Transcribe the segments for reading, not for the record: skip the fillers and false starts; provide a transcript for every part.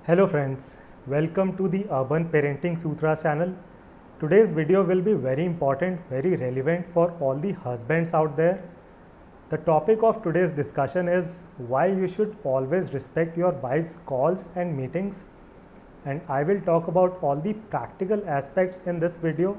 Hello friends, welcome to the Urban Parenting Sutras channel. Today's video will be very important, very relevant for all the husbands out there. The topic of today's discussion is why you should always respect your wife's calls and meetings, and I will talk about all the practical aspects in this video.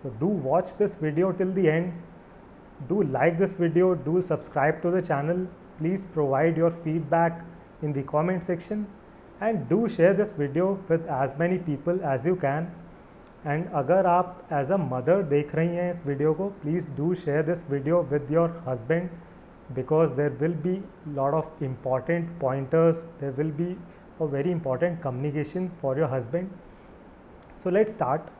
So do watch this video till the end. Do like this video, do subscribe to the channel. Please provide your feedback in the comment section and do share this video with as many people as you can. And अगर आप as a mother देख रही हैं इस video को, please do share this video with your husband because there will be lot of important pointers. There will be a very important communication for your husband. So let's start.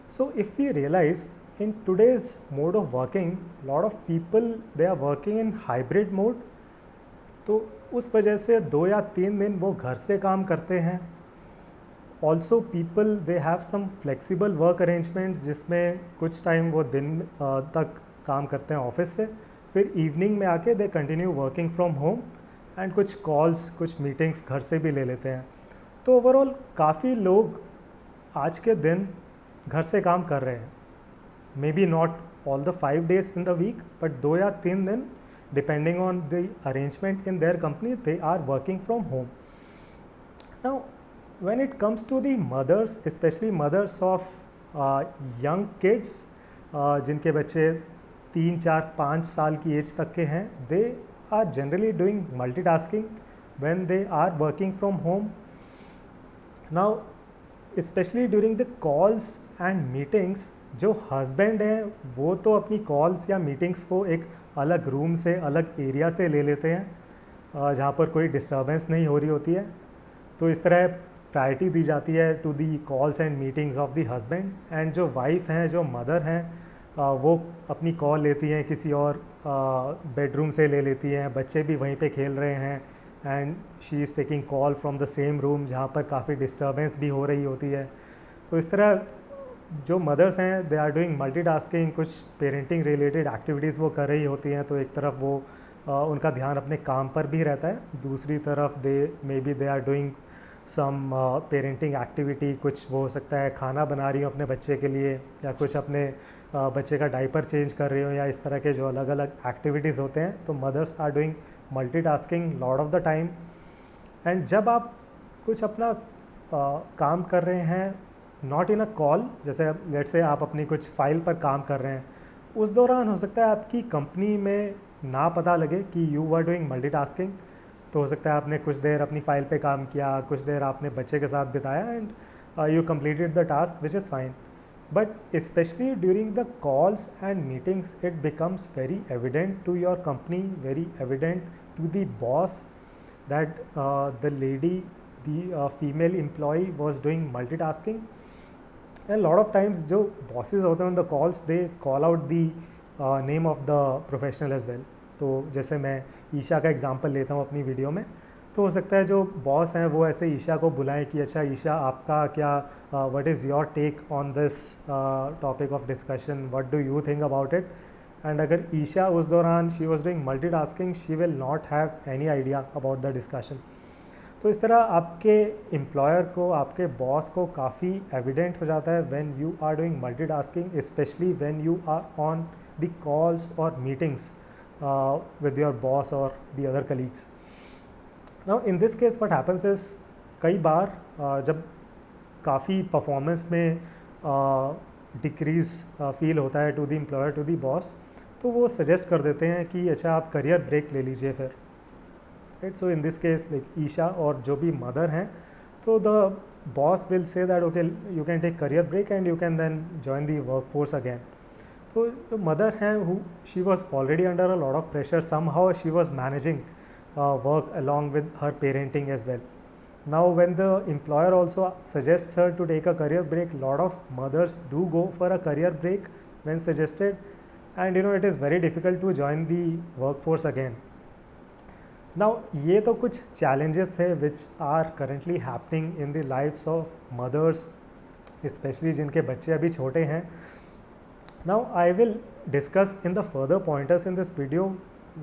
So if we realize in today's mode of working, lot of people they are working in hybrid mode. तो उस वजह से 2 या 3 दिन वो घर से काम करते हैं. Also people they have some flexible work arrangements जिसमें कुछ टाइम वो दिन तक काम करते हैं ऑफिस से, फिर इवनिंग में आके they continue working from home and कुछ कॉल्स कुछ मीटिंग्स घर से भी ले लेते हैं. तो ओवरऑल काफ़ी लोग आज के दिन घर से काम कर रहे हैं. May be not all the 5 days in the week, but 2 या 3 दिन depending on the arrangement in their company, they are working from home. Now, when it comes to the mothers, especially mothers of young kids, जिनके बच्चे 3, 4, 5 साल की as तक के हैं, they are generally doing multitasking when they are working from home. Now, especially during the calls and meetings, जो husband हैं वो तो अपनी कॉल्स या मीटिंग्स को एक अलग रूम से अलग एरिया से ले लेते हैं जहाँ पर कोई डिस्टर्बेंस नहीं हो रही होती है. तो इस तरह प्रायोरिटी दी जाती है to the calls and meetings of the husband. And जो वाइफ हैं जो मदर हैं वो अपनी कॉल लेती हैं किसी और बेडरूम से ले लेती हैं. बच्चे भी वहीं पे खेल रहे हैं and she is taking call from the same room जहाँ पर काफ़ी डिस्टर्बेंस भी हो रही होती है. तो इस तरह जो मदर्स हैं दे आर डूइंग मल्टीटास्किंग, कुछ पेरेंटिंग रिलेटेड एक्टिविटीज़ वो कर रही होती हैं. तो एक तरफ वो उनका ध्यान अपने काम पर भी रहता है, दूसरी तरफ may be they are doing some parenting activity. कुछ वो हो सकता है खाना बना रही हो अपने बच्चे के लिए, या कुछ अपने बच्चे का डाइपर चेंज कर रही हो, या इस तरह के जो अलग अलग एक्टिविटीज़ होते हैं. तो mothers are doing multitasking lot of the time. And जब आप कुछ अपना काम कर रहे हैं नॉट इन अ कॉल, जैसे लेट्स से आप अपनी कुछ फाइल पर काम कर रहे हैं, उस दौरान हो सकता है आपकी कंपनी में ना पता लगे कि यू वर डूइंग मल्टीटास्किंग. तो हो सकता है आपने कुछ देर अपनी फ़ाइल पे काम किया, कुछ देर आपने बच्चे के साथ बिताया and you completed the task which is fine. But specially during the calls and meetings it becomes very evident to your company, very evident to the boss that the lady, the female employee was doing multitasking. And lot of times जो bosses होते हैं on the calls they call out the name of the professional as well. तो जैसे मैं ईशा का example लेता हूँ अपनी वीडियो में, तो हो सकता है जो बॉस हैं वो ऐसे ईशा को बुलाएं कि अच्छा ईशा आपका क्या what is your take on this topic of discussion, what do you think about it. And अगर ईशा उस दौरान she was doing multitasking, she will not have any idea about the discussion. तो इस तरह आपके एम्प्लॉयर को, आपके बॉस को काफ़ी एविडेंट हो जाता है when you are doing multitasking, specially when you are on the calls और मीटिंग्स विद योर बॉस और the other colleagues. Now in this case what happens is, कई बार जब काफ़ी परफॉर्मेंस में डिक्रीज़ फील होता है to the employer, to the boss, तो वो सजेस्ट कर देते हैं कि अच्छा आप करियर ब्रेक ले लीजिए फिर. Right. So in this case like Isha और जो भी मदर हैं, तो the boss will say that okay you can take career break and you can then join the work force again. तो जो मदर हैं who she was already under a lot of pressure, somehow she was managing work along with her parenting as well. Now when the employer also suggest her to take a career break, lot of mothers do go for a career break when suggested, and you know it is very difficult to join the work force again. Now ये तो कुछ challenges थे which are currently happening in the lives of mothers, specially जिनके बच्चे अभी छोटे हैं. Now I will discuss in the further pointers in this video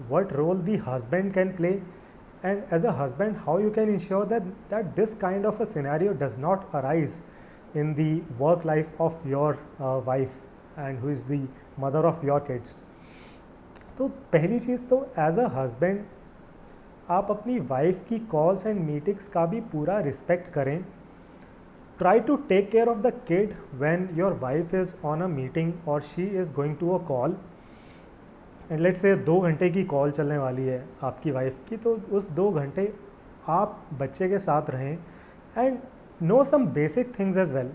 what role the husband can play and as a husband how you can ensure that this kind of a scenario does not arise in the work life of your wife and who is the mother of your kids. तो पहली चीज़ तो as a husband आप अपनी wife की calls and meetings का भी पूरा respect करें. Try to take care of the kid when your wife is on a meeting और she is going to a call and let's say 2 घंटे की कॉल चलने वाली है आपकी वाइफ की, तो उस 2 घंटे आप बच्चे के साथ रहें and know some basic things as well.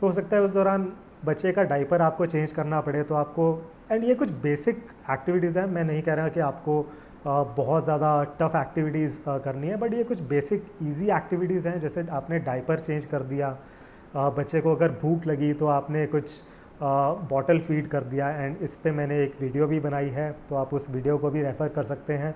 तो हो सकता है उस दौरान बच्चे का डायपर आपको चेंज करना पड़े, तो आपको एंड ये कुछ बेसिक एक्टिविटीज़ हैं. मैं नहीं कह रहा कि आपको बहुत ज़्यादा टफ़ एक्टिविटीज़ करनी है, बट ये कुछ बेसिक इजी एक्टिविटीज़ हैं. जैसे आपने डायपर चेंज कर दिया, बच्चे को अगर भूख लगी तो आपने कुछ बॉटल फीड कर दिया, एंड इस पे मैंने एक वीडियो भी बनाई है, तो आप उस वीडियो को भी रेफ़र कर सकते हैं.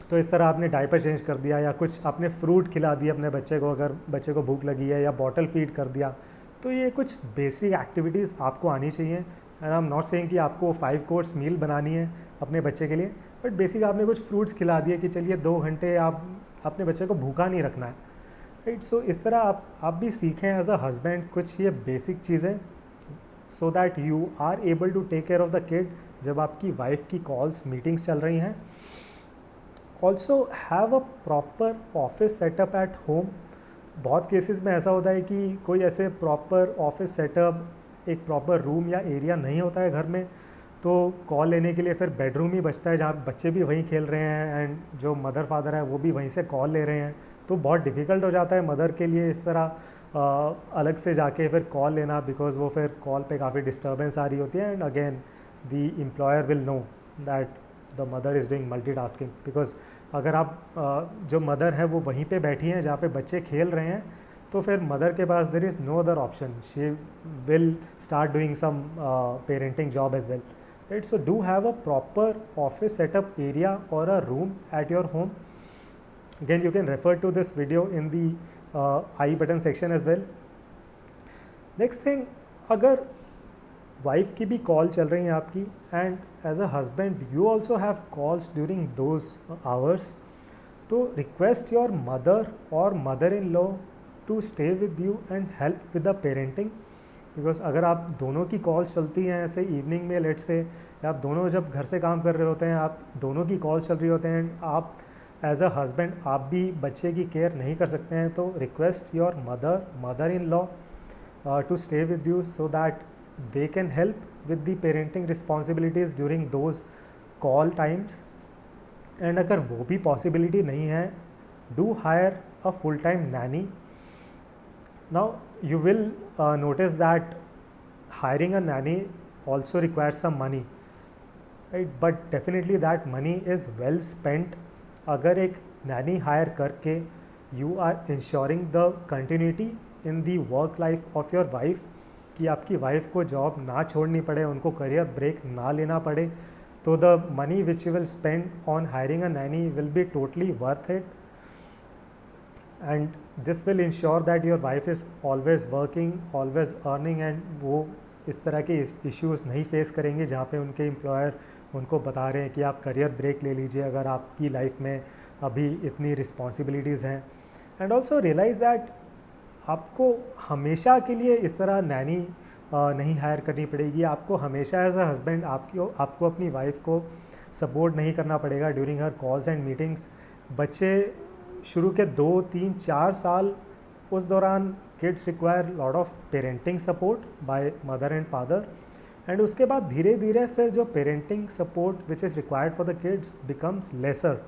तो इस तरह आपने डायपर चेंज कर दिया या कुछ आपने फ्रूट खिला दिया अपने बच्चे को अगर बच्चे को भूख लगी है, या बॉटल फीड कर दिया. तो ये कुछ बेसिक एक्टिविटीज़ आपको आनी चाहिए. And I am not saying कि आपको 5 कोर्स मील बनानी है अपने बच्चे के लिए, बट बेसिक आपने कुछ फ्रूट्स खिला दिए कि चलिए 2 घंटे आप अपने बच्चे को भूखा नहीं रखना है, राइट. सो इस तरह आप भी सीखें एज अ हस्बैंड कुछ ये बेसिक चीज़ें, so that you are able to take care of the kid जब आपकी वाइफ की कॉल्स मीटिंग्स चल रही हैं. Also have a proper office setup at home. बहुत केसेस में ऐसा होता है कि कोई ऐसे प्रॉपर ऑफिस सेटअप, एक प्रॉपर रूम या एरिया नहीं होता है घर में, तो कॉल लेने के लिए फिर बेडरूम ही बचता है जहाँ बच्चे भी वहीं खेल रहे हैं एंड जो मदर फादर है वो भी वहीं से कॉल ले रहे हैं. तो बहुत डिफ़िकल्ट हो जाता है मदर के लिए इस तरह अलग से जाके फिर कॉल लेना, बिकॉज वो फिर कॉल पे काफ़ी डिस्टर्बेंस आ रही होती है. And again the employer will know that the mother is doing multitasking, because अगर आप जो मदर है वो वहीं पे बैठी हैं जहाँ पे बच्चे खेल रहे हैं, तो फिर मदर के पास there is no other option, she will start doing some parenting job as well, right. So do have a proper office setup area और a room at your home. Again you can refer to this video in the i button section as well. Next thing, अगर wife की भी call चल रही है आपकी and as a husband you also have calls during those hours, तो request your mother और mother in law to stay with you and help with the parenting. Because अगर आप दोनों की कॉल्स चलती हैं ऐसे इवनिंग में, लेट से आप दोनों जब घर से काम कर रहे होते हैं, आप दोनों की कॉल्स चल रही होते हैं एंड आप एज अ हस्बैंड आप भी बच्चे की केयर नहीं कर सकते हैं, तो request your mother in law to stay with you so that they can help with the parenting responsibilities during those call times. and अगर वो भी possibility नहीं है, do hire a full time nanny. now you will notice that hiring a nanny also requires some money, right, but definitely that money is well spent. अगर एक nanny hire करके you are ensuring the continuity in the work life of your wife, कि आपकी wife को job ना छोड़नी पड़े, उनको करियर ब्रेक ना लेना पड़े, तो the money which you will spend on hiring a Naini will be totally worth it. And this will ensure that your wife is always working, always earning, and वो इस तरह के इश्यूज़ नहीं फेस करेंगे जहाँ पे उनके एम्प्लॉयर उनको बता रहे हैं कि आप करियर ब्रेक ले लीजिए अगर आपकी लाइफ में अभी इतनी रिस्पॉन्सिबिलिटीज़ हैं. एंड ऑल्सो रियलाइज़ दैट आपको हमेशा के लिए इस तरह नैनी नहीं हायर करनी पड़ेगी. आपको हमेशा एज अ हस्बैंड आपको अपनी वाइफ को सपोर्ट नहीं करना पड़ेगा during her calls and meetings. बच्चे शुरू के 2, 3, 4 साल, उस दौरान kids require lot of parenting support by mother and father, and उसके बाद धीरे धीरे फिर जो parenting support which is required for the kids becomes lesser.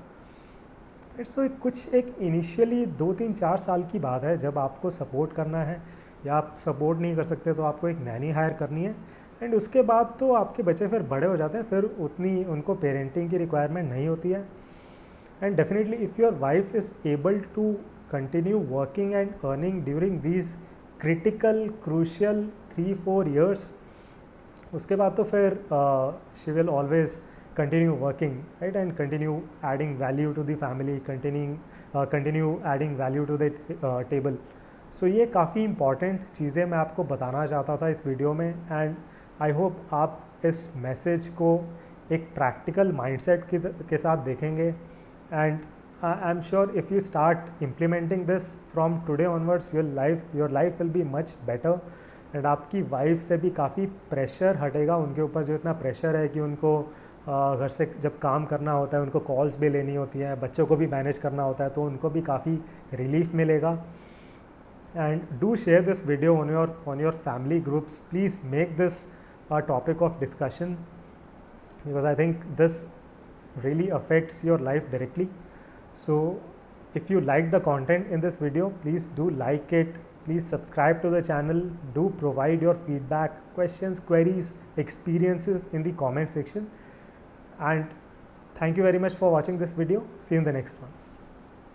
So कुछ एक इनिशियली 2, 3, 4 साल की बात है जब आपको सपोर्ट करना है, या आप सपोर्ट नहीं कर सकते तो आपको एक नैनी हायर करनी है. एंड उसके बाद तो आपके बच्चे फिर बड़े हो जाते हैं, फिर उतनी उनको पेरेंटिंग की रिक्वायरमेंट नहीं होती है. And definitely if your wife is able to continue working and earning during these critical crucial 3-4 years, उसके बाद तो फिर she will always continue working, right, and continue adding value to the family, continue adding value to the table. So ये काफ़ी important चीज़ें मैं आपको बताना चाहता था इस वीडियो में, एंड आई होप आप इस मैसेज को एक प्रैक्टिकल माइंडसेट के साथ देखेंगे and I'm sure if you start implementing this from today onwards, your life will be much better. And आपकी वाइफ से भी काफ़ी प्रेशर हटेगा, उनके ऊपर जो इतना प्रेशर है कि उनको घर से जब काम करना होता है, उनको कॉल्स भी लेनी होती हैं, बच्चों को भी मैनेज करना होता है, तो उनको भी काफ़ी रिलीफ मिलेगा. And do share this video on your family groups. Please make this a topic of discussion, because I think this really affects your life directly. So if you like the content in this video, please do like it. Please subscribe to the channel. Do provide your feedback, questions, queries, experiences in the comment section. And thank you very much for watching this video. See you in the next one.